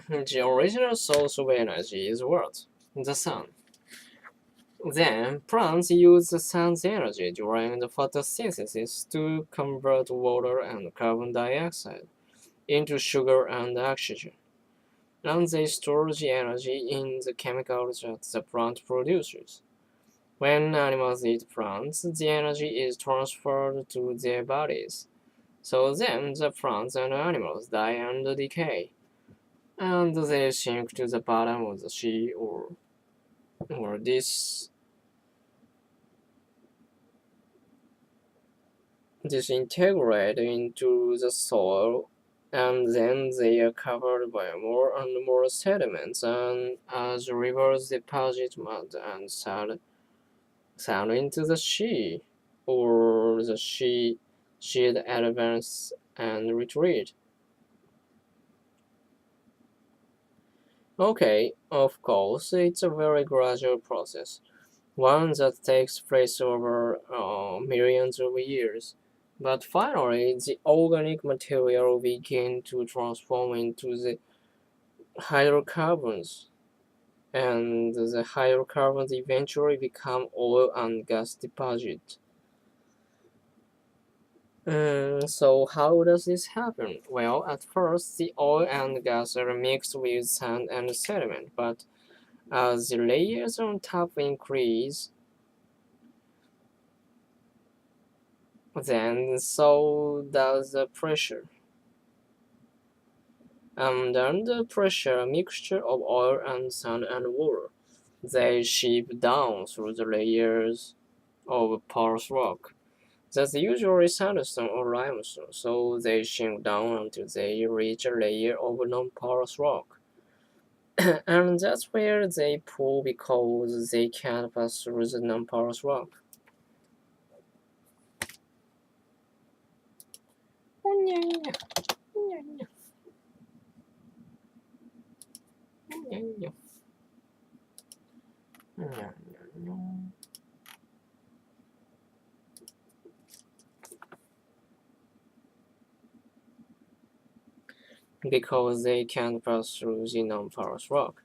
The original source of energy is what? The sun. Then, plants use the sun's energy during the photosynthesis to convert water and carbon dioxide into sugar and oxygen, and they store the energy in the chemicals that the plant produces. When animals eat plants, the energy is transferred to their bodies. So then the plants and animals die and decay, and they sink to the bottom of the sea or disintegrate into the soil, and then they are covered by more and more sediments, and as rivers deposit mud and sand into the sea, or the sea advance and retreat. Okay, of course, it's a very gradual process, one that takes place over millions of years. But finally, the organic material begin to transform into the hydrocarbons, and the hydrocarbons eventually become oil and gas deposit. So how does this happen? Well, at first, the oil and gas are mixed with sand and sediment, but as the layers on top increase, then so does the pressure. And under pressure, a mixture of oil and sand and water. They seep down through the layers of porous rock. That's usually sandstone or limestone, so they sink down until they reach a layer of non-porous rock. And that's where they pull because they can't pass through the non-porous rock. Because they can't pass through the non-porous rock.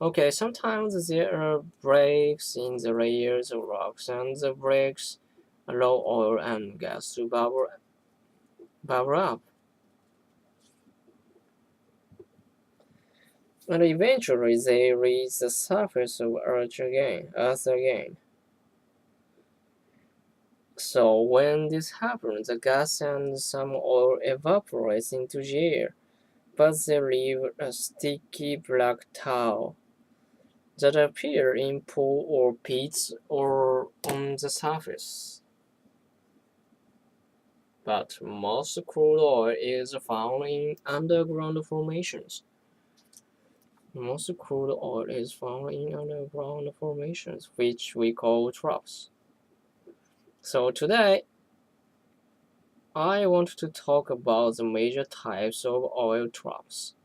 Okay, sometimes there are breaks in the layers of rocks, and the breaks allow oil and gas to bubble up. And eventually they reach the surface of Earth again. So when this happens, the gas and some oil evaporates into the air, but they leave a sticky black tar that appear in pools or pits or on the surface. But most crude oil is found in underground formations. Most crude oil is found in underground formations, which we call troughs. So today, I want to talk about the major types of oil troughs.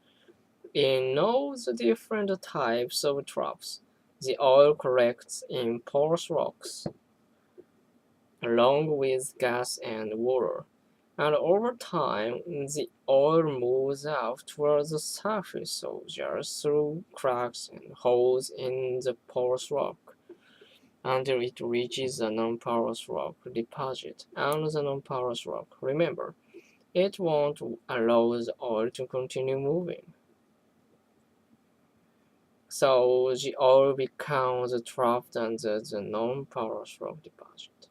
In all the different types of troughs, the oil collects in porous rocks, along with gas and water. And over time, the oil moves out towards the surface of the earth through cracks and holes in the porous rock until it reaches the non-porous rock deposit. And the non-porous rock, remember, it won't allow the oil to continue moving. So the oil becomes trapped under the non-porous rock deposit.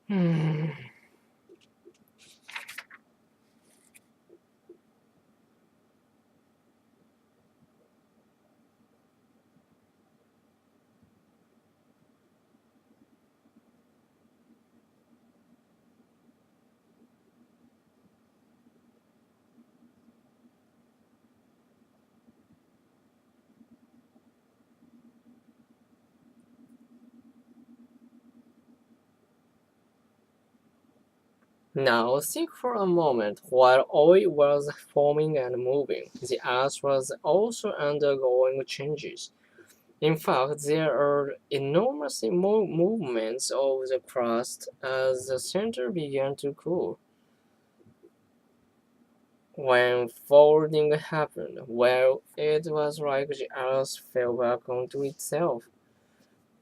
Hmm. Now think for a moment. While oil was forming and moving, the earth was also undergoing changes. In fact, there are enormous movements of the crust as the center began to cool. When folding happened, well, it was like the earth fell back onto itself.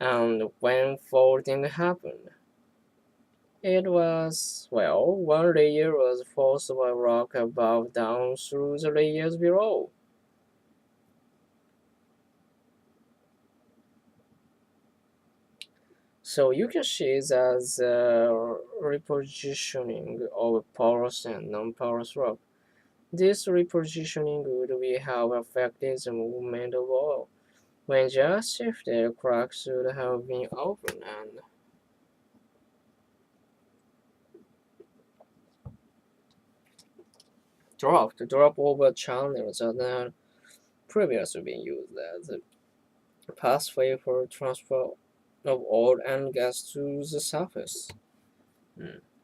And when folding happened, it was, well, one layer was forced by rock above down through the layers below. So you can see that the repositioning of porous and non-porous rock. This repositioning would have affected the movement of oil. When just shifted, cracks would have been opened and drop over channels that had previously been used as a pathway for transfer of oil and gas to the surface.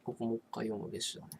ここもう一回読むべしだね。